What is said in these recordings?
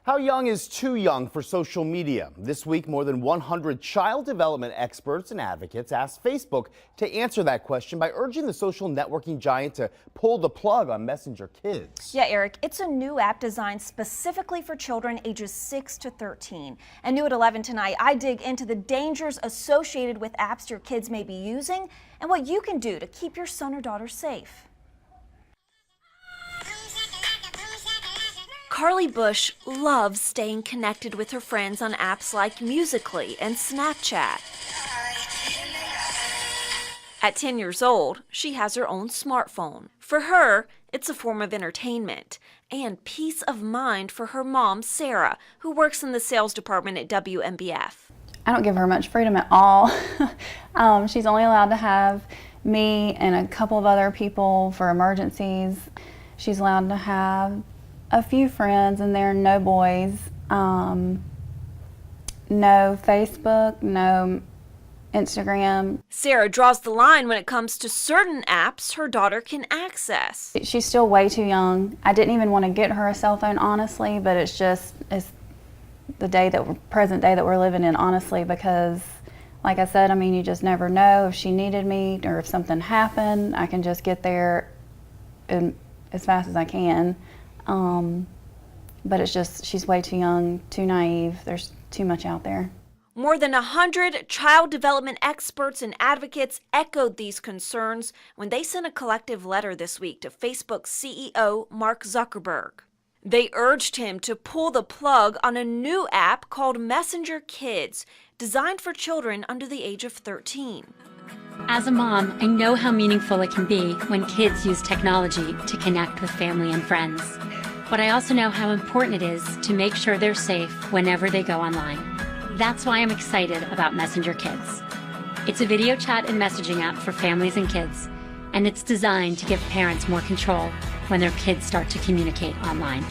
How young is too young for social media? This week, more than 100 child development experts and advocates asked Facebook to answer that question by urging the social networking giant to pull the plug on Messenger Kids. Yeah, Eric, it's a new app designed specifically for children ages 6 to 13. And new at 11 tonight, I dig into the dangers associated with apps your kids may be using and what you can do to keep your son or daughter safe. Carly Bush loves staying connected with her friends on apps like Musical.ly and Snapchat. At 10 years old, she has her own smartphone. For her, it's a form of entertainment and peace of mind for her mom, Sarah, who works in the sales department at WMBF. I don't give her much freedom at all. She's only allowed to have me and a couple of other people for emergencies. She's allowed to have a few friends, and there are no boys, no Facebook, no Instagram. Sarah draws the line when it comes to certain apps her daughter can access. She's still way too young. I didn't even want to get her a cell phone, honestly, but it's the present day that we're living in, honestly, because like I said, I mean, you just never know if she needed me or if something happened, I can just get there as fast as I can. But it's just, she's way too young, too naive. There's too much out there. More than 100 child development experts and advocates echoed these concerns when they sent a collective letter this week to Facebook's CEO, Mark Zuckerberg. They urged him to pull the plug on a new app called Messenger Kids, designed for children under the age of 13. As a mom, I know how meaningful it can be when kids use technology to connect with family and friends. But I also know how important it is to make sure they're safe whenever they go online. That's why I'm excited about Messenger Kids. It's a video chat and messaging app for families and kids, and it's designed to give parents more control when their kids start to communicate online.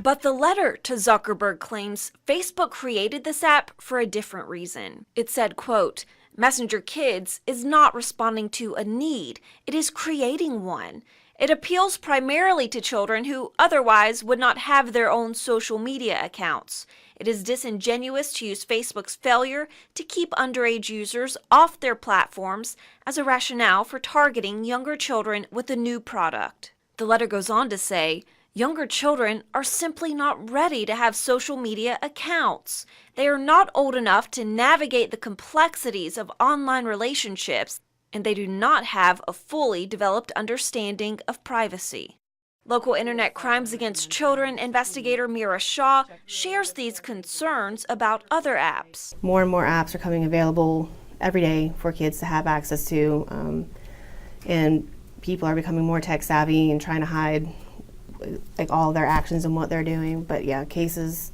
But the letter to Zuckerberg claims Facebook created this app for a different reason. It said, quote, Messenger Kids is not responding to a need, it is creating one. It appeals primarily to children who otherwise would not have their own social media accounts. It is disingenuous to use Facebook's failure to keep underage users off their platforms as a rationale for targeting younger children with a new product. The letter goes on to say, younger children are simply not ready to have social media accounts. They are not old enough to navigate the complexities of online relationships, and they do not have a fully developed understanding of privacy. Local Internet Crimes Against Children investigator Mira Shaw shares these concerns about other apps. More and more apps are coming available every day for kids to have access to, and people are becoming more tech savvy and trying to hide like all their actions and what they're doing. But yeah, cases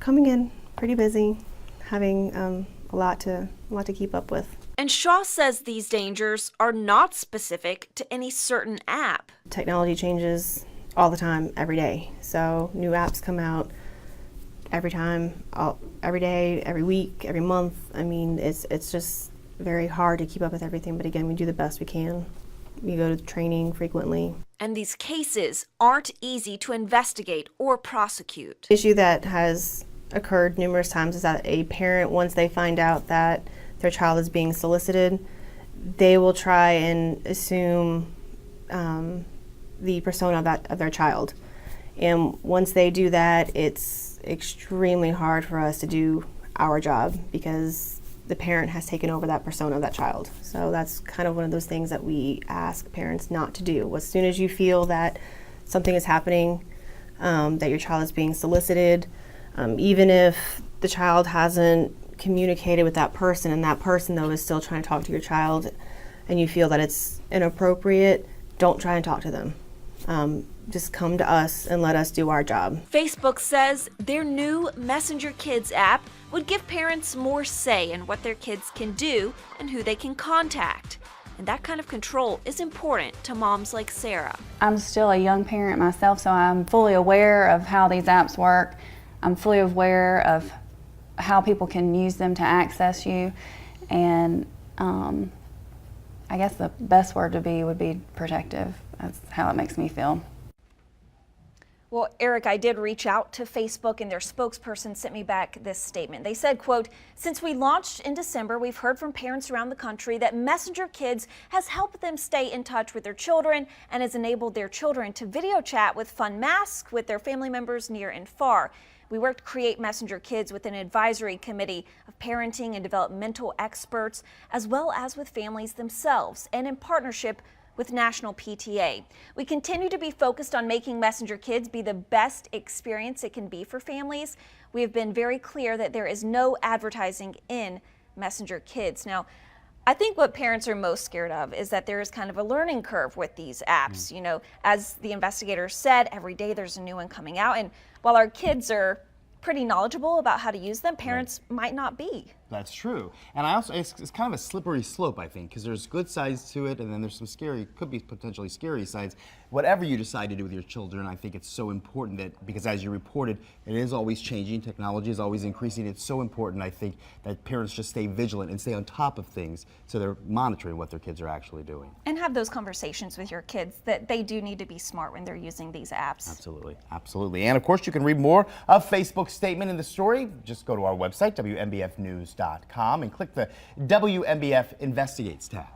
coming in pretty busy, having a lot to keep up with. And Shaw says these dangers are not specific to any certain app. Technology changes all the time, every day. So new apps come out every time, every day, every week, every month. I mean, it's just very hard to keep up with everything. But again, we do the best we can. We go to training frequently. And these cases aren't easy to investigate or prosecute. The issue that has occurred numerous times is that a parent, once they find out that their child is being solicited, they will try and assume the persona of their child. And once they do that, it's extremely hard for us to do our job because the parent has taken over that persona of that child. So that's kind of one of those things that we ask parents not to do. As soon as you feel that something is happening, that your child is being solicited, even if the child hasn't communicated with that person and that person though is still trying to talk to your child and you feel that it's inappropriate, don't try and talk to them. Just come to us and let us do our job. Facebook says their new Messenger Kids app would give parents more say in what their kids can do and who they can contact. And that kind of control is important to moms like Sarah. I'm still a young parent myself, so I'm fully aware of how these apps work. I'm fully aware of how people can use them to access you, and I guess the best word would be protective. That's how it makes me feel. Well, Eric, I did reach out to Facebook, and their spokesperson sent me back this statement. They said, quote, "Since we launched in December, we've heard from parents around the country that Messenger Kids has helped them stay in touch with their children and has enabled their children to video chat with fun masks with their family members near and far. We worked to create Messenger Kids with an advisory committee of parenting and developmental experts, as well as with families themselves, and in partnership with National PTA. We continue to be focused on making Messenger Kids be the best experience it can be for families. We have been very clear that there is no advertising in Messenger Kids." Now, I think what parents are most scared of is that there is kind of a learning curve with these apps. You know, as the investigators said, every day there's a new one coming out. And while our kids are pretty knowledgeable about how to use them, parents might not be. That's true. And I also, it's kind of a slippery slope, I think, because there's good sides to it, and then there's some scary, could be potentially scary sides. Whatever you decide to do with your children, I think it's so important that, because as you reported, it is always changing, technology is always increasing. It's so important, I think, that parents just stay vigilant and stay on top of things so they're monitoring what their kids are actually doing. And have those conversations with your kids that they do need to be smart when they're using these apps. Absolutely, absolutely. And of course, you can read more of Facebook's statement in the story. Just go to our website, WMBFnews.com, and click the WMBF Investigates tab.